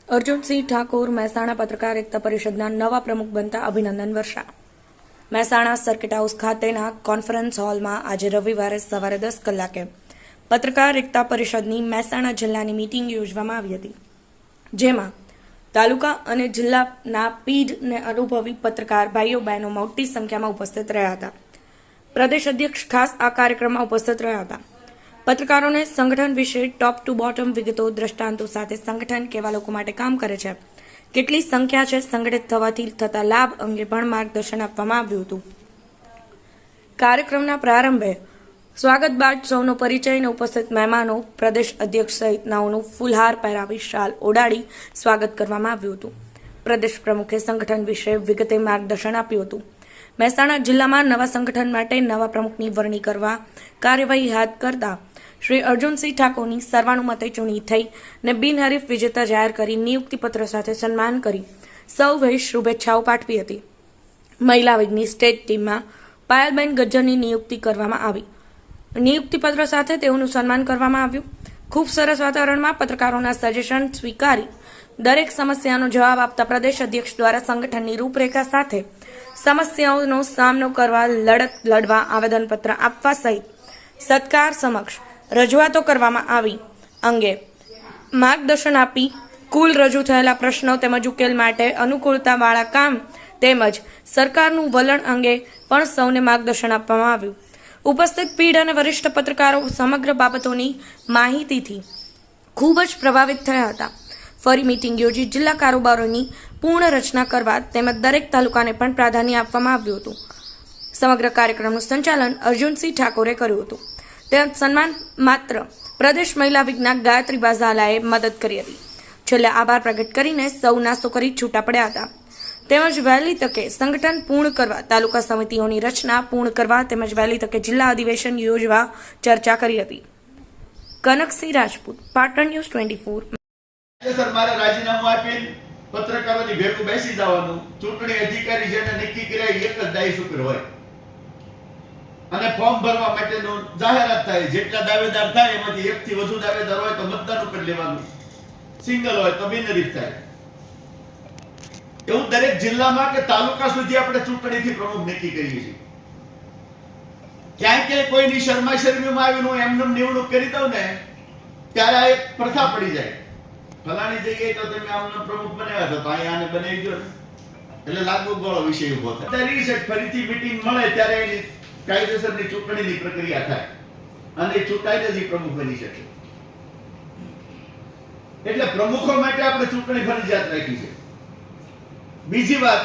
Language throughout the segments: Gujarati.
અર્જુનસિંહ ઠાકોર મહેસાણા પત્રકાર એકતા પરિષદના નવા પ્રમુખ બનતા અભિનંદન વર્ષા. મહેસાણા સર્કિટ હાઉસ ખાતેના કોન્ફરન્સ હોલમાં આજે રવિવારે સવારે 10 કલાકે પત્રકાર એકતા પરિષદની મહેસાણા જિલ્લાની મીટિંગ યોજવામાં આવી હતી, જેમાં તાલુકા અને જિલ્લાના પીઢને અનુભવી પત્રકાર ભાઈઓ બહેનો મોટી સંખ્યામાં ઉપસ્થિત રહ્યા હતા. પ્રદેશ અધ્યક્ષ ખાસ આ કાર્યક્રમમાં ઉપસ્થિત રહ્યા હતા. પત્રકારોને સંગઠન વિશે ટોપ ટુ બોટમ વિગતો, દ્રષ્ટાંતો સાથે સંગઠન કેવા લોકો માટે કામ કરે છે, કેટલી સંખ્યા છે, સંગઠિત થવાથી થતા લાભ અંગે પણ માર્ગદર્શન આપવામાં આવ્યું હતું. કાર્યક્રમના પ્રારંભે સ્વાગત બાદ સૌનો પરિચય અને ઉપસ્થિત મહેમાનો, પ્રદેશ અધ્યક્ષ સહિતનાઓનું ફૂલહાર પહેરાવી શાલ ઓડાડી સ્વાગત કરવામાં આવ્યું હતું. પ્રદેશ પ્રમુખે સંગઠન વિશે વિગતે માર્ગદર્શન આપ્યું હતું. મહેસાણા જિલ્લામાં નવા સંગઠન માટે નવા પ્રમુખની વરણી કરવા કાર્યવાહી હાથ કરતા શ્રી અર્જુનસિંહ ઠાકોરની સર્વાનુમતે ચૂંટણી થઈ ને બિનહરીફ વિજેતા જાહેર કરી નિયુક્તિપત્ર સાથે સન્માન કરી સૌએ શુભેચ્છાઓ પાઠવી હતી. મહિલા વિંગની સ્ટેટ ટીમમાં પાયલબેન ગજ્જરની નિયુક્તિ કરવામાં આવી. નિયુક્તિપત્ર સાથે તેઓનું સન્માન કરવામાં આવ્યું. ખૂબ સરસ વાતાવરણમાં પત્રકારોના સજેશન સ્વીકારી દરેક સમસ્યાનો જવાબ આપતા પ્રદેશ અધ્યક્ષ દ્વારા સંગઠનની રૂપરેખા સાથે સમસ્યાઓનો સામનો કરવા, લડત લડવા, આવેદનપત્ર આપવા સહિત સત્કાર સમક્ષ રજૂઆતો કરવામાં આવી અંગે માર્ગદર્શન આપી કુલ રજૂ થયેલા પ્રશ્નો તેમજ ઉકેલ માટે અનુકૂળતાવાળા કામ તેમજ સરકારનું વલણ અંગે પણ સૌને માર્ગદર્શન આપવામાં આવ્યું. ઉપસ્થિત પીઢ અને વરિષ્ઠ પત્રકારો સમગ્ર બાબતોની માહિતીથી ખૂબ જ પ્રભાવિત થયા હતા. ફરી મીટિંગ યોજી જિલ્લા કારોબારોની પૂર્ણ રચના કરવા તેમજ દરેક તાલુકાને પણ પ્રાધાન્ય આપવામાં આવ્યું હતું. સમગ્ર કાર્યક્રમનું સંચાલન અર્જુનસિંહ ઠાકોરે કર્યું હતું. તેમજ સન્માન માત્ર પ્રદેશ મહિલા વિજ્ઞાન ગાયત્રી બાઝાલાએ મદદ કરી હતી. છેલ્લે આભાર પ્રગટ કરીને સૌ નાસ્તો કરી છૂટા પડ્યા હતા. તેમજ વહેલી તકે સંગઠન પૂર્ણ કરવા, તાલુકા સમિતિઓની રચના પૂર્ણ કરવા તેમજ વહેલી તકે જિલ્લા અધિવેશન યોજવા ચર્ચા કરી હતી. કનકસિંહ રાજપૂત, પાટણ ન્યૂઝ 24. સર, મારે રાજીનામું આપીને પત્રકારોની ભેગું બેસી જવાનું. ચૂંટણી અધિકારી જેને નક્કી કર્યા એક જ ડાયસ ઉપર હોય અને ફોર્મ ભરવા માટેનું જાહેરાત થાય. જેટલા દાવેદાર થાય એમાંથી એકથી વધુ દાવેદાર હોય તો મતદાન ઉપર લેવાનું, સિંગલ હોય તો બિનહરીફ થાય. એવું દરેક જિલ્લામાં કે તાલુકા સુધી આપણે ચૂંટણીથી પ્રમુખ નક્કી કરીએ છીએ. ક્યાંય કોઈની શરમા શરમીમાં આવીને હું એમને નિવડણૂક કરી દઉં ને ત્યારે આ એક પ્રથા પડી જાય. ફલાણી જગ્યાએ તો તમે આમનો પ્રમુખ બનાવ્યા છો તો અહીંયા આને બનાવી દો, એટલે લાગુ ગોળો વિષય ઉભો થાય. ફરીથી મીટિંગ મળે ત્યારે એની કાયદેસરની ચૂંટણીની પ્રક્રિયા થાય અને ચૂંટાઈને જ પ્રમુખ બની શકે. એટલે પ્રમુખો માટે આપણે ચૂંટણી ફરજિયાત રાખી છે. બીજી વાત,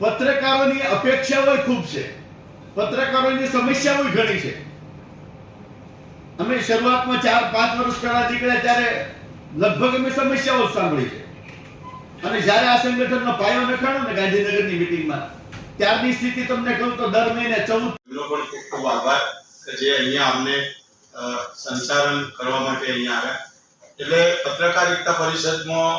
પત્રકારોની અપેક્ષાઓ ખૂબ છે, પત્રકારોની સમસ્યાઓ ઘણી છે. અમે શરૂઆતમાં 4-5 વર્ષ પહેલા નીકળ્યા ત્યારે લગભગ અમે સમસ્યાઓ સાંભળી છે અને જ્યારે આ સંગઠનનો પાયો નખાણો ને ગાંધીનગરની મીટિંગમાં, ત્યારની સ્થિતિ તમને કહું તો દર મહિને 14 લોકો પણ ખૂબ આભાર કે જે અહીંયા અમને સંચાલન કરવા માટે અહીંયા આવ્યા. એટલે પત્રકાર એકતા પરિષદમાં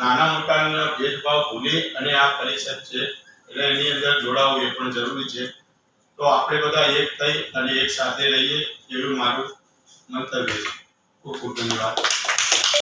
નાના મોટા ભેદભાવ ભૂલી અને આ પરિષદ છે એટલે એની અંદર જોડાવું એ પણ જરૂરી છે. તો આપણે બધા એક થઈ અને એક સાથે રહીએ એવું મારું મંતવ્ય છે. ખૂબ ખૂબ ધન્યવાદ.